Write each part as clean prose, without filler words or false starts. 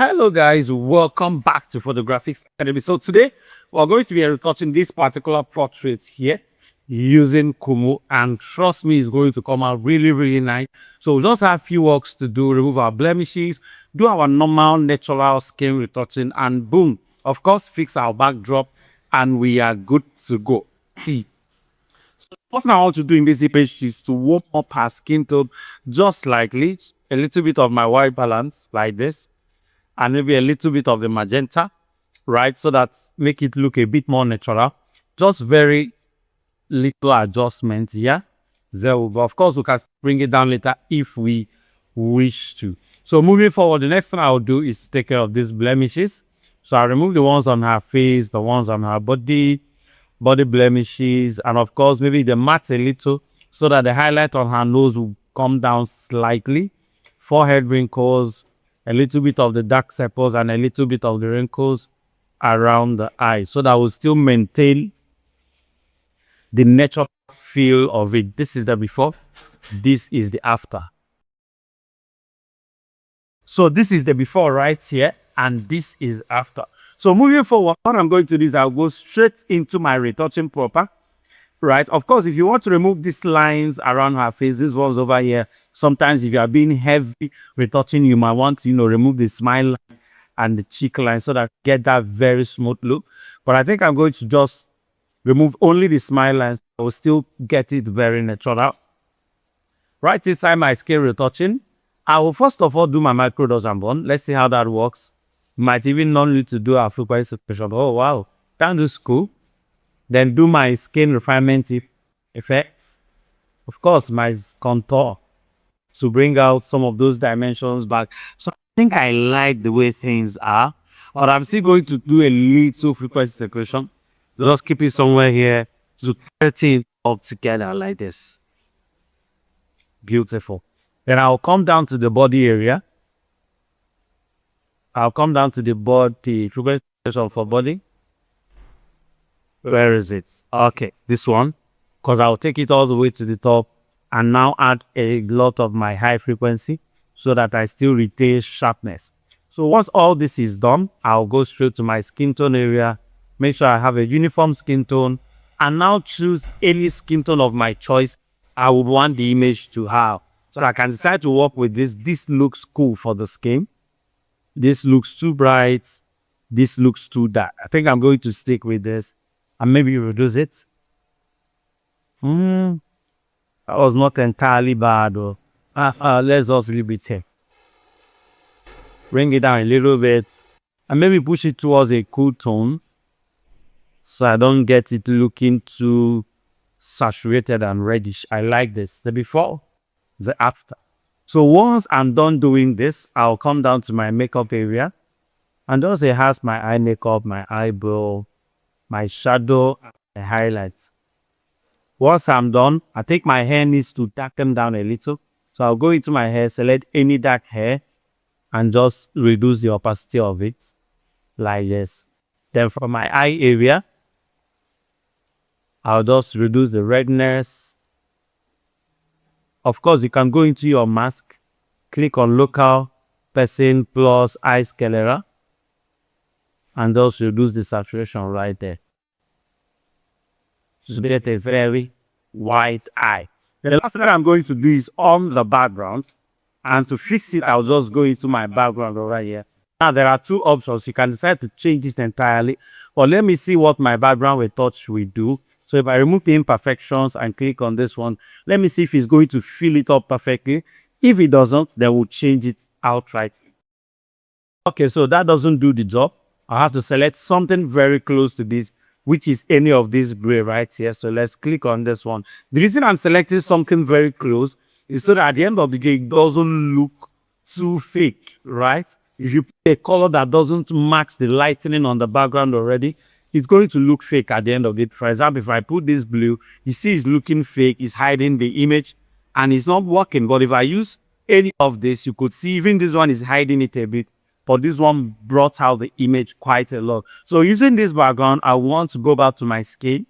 Hello guys, welcome back to Photographics Academy. So today we're going to be retouching this particular portrait here using Kumoo, and trust me, it's going to come out really nice. So we just have a few works to do: remove our blemishes, do our normal natural skin retouching, and boom, of course, fix our backdrop, and we are good to go. So first thing I want to do in this image is to warm up her skin tone just slightly, a little bit of my white balance like this, and maybe a little bit of the magenta, right? So that make it look a bit more natural. Just very little adjustment here. There we go. Of course, we can bring it down later if we wish to. So moving forward, the next thing I'll do is take care of these blemishes. So I'll remove the ones on her face, the ones on her body blemishes, and of course, maybe the matte a little so that the highlight on her nose will come down slightly. Forehead wrinkles, a little bit of the dark circles, and a little bit of the wrinkles around the eye, so that will still maintain the natural feel of it. This is the before, this is the after. So this is the before right here, and this is after. So moving forward, what I'm going to do is I'll go straight into my retouching proper, right? Of course, if you want to remove these lines around her face, these ones over here, sometimes if you are being heavy retouching, you might want to, remove the smile line and the cheek line so that get that very smooth look. But I think I'm going to just remove only the smile lines. I will still get it very natural. Right inside my skin retouching, I will first of all do my micro dodge and burn. Let's see how that works. Might even not need to do a frequency separation. Oh wow, that looks cool. Then do my skin refinement effects. Of course, my contour to bring out some of those dimensions back. So I think I like the way things are. But I'm still going to do a little frequency separation. Just keep it somewhere here to 13 up together like this. Beautiful. Then I'll come down to the body area. I'll come down to the body frequency separation for body. Where is it? Okay, this one. Because I'll take it all the way to the top and now add a lot of my high frequency so that I still retain sharpness. So once all this is done, I'll go straight to my skin tone area, make sure I have a uniform skin tone, and now choose any skin tone of my choice I would want the image to have. So I can decide to work with this. This looks cool for the skin. This looks too bright. This looks too dark. I think I'm going to stick with this and maybe reduce it. That was not entirely bad though. Let's just leave it here. Bring it down a little bit and maybe push it towards a cool tone so I don't get it looking too saturated and reddish. I like this. The before, the after. So once I'm done doing this, I'll come down to my makeup area and just enhance my eye makeup, my eyebrow, my shadow, and the highlights. Once I'm done, I think my hair needs to darken down a little. So I'll go into my hair, select any dark hair, and just reduce the opacity of it like this. Then for my eye area, I'll just reduce the redness. Of course, you can go into your mask, click on local person plus eye scalera, and just reduce the saturation right there. To get a very white eye. The last thing I'm going to do is on the background, and to fix it, I'll just go into my background over here. Now there are two options. You can decide to change it entirely, or let me see what my background retouch will do. So if I remove the imperfections and click on this one, let me see if it's going to fill it up perfectly. If it doesn't, then we'll change it outright. Okay, so that doesn't do the job. I have to select something very close to this, which is any of these gray right here. So let's click on this one. The reason I'm selecting something very close is so that at the end of the day, it doesn't look too fake, right? If you put a color that doesn't match the lightening on the background already, it's going to look fake at the end of it. For example, if I put this blue, you see it's looking fake, it's hiding the image, and it's not working. But if I use any of this, you could see even this one is hiding it a bit, but this one brought out the image quite a lot. So using this background, I want to go back to my skin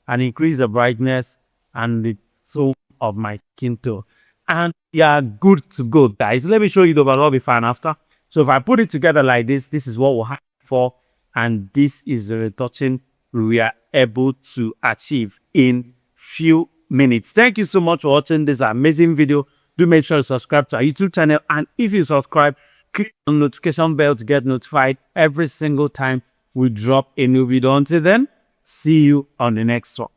and increase the brightness and the tone of my skin tone. And yeah, good to go, guys. Let me show you the overall before and after. So if I put it together like this is what we'll have for, and this is the retouching we are able to achieve in few minutes. Thank you so much for watching this amazing video. Do make sure to subscribe to our YouTube channel, and if you subscribe, click on the notification bell to get notified every single time we drop a new video. Until then, see you on the next one.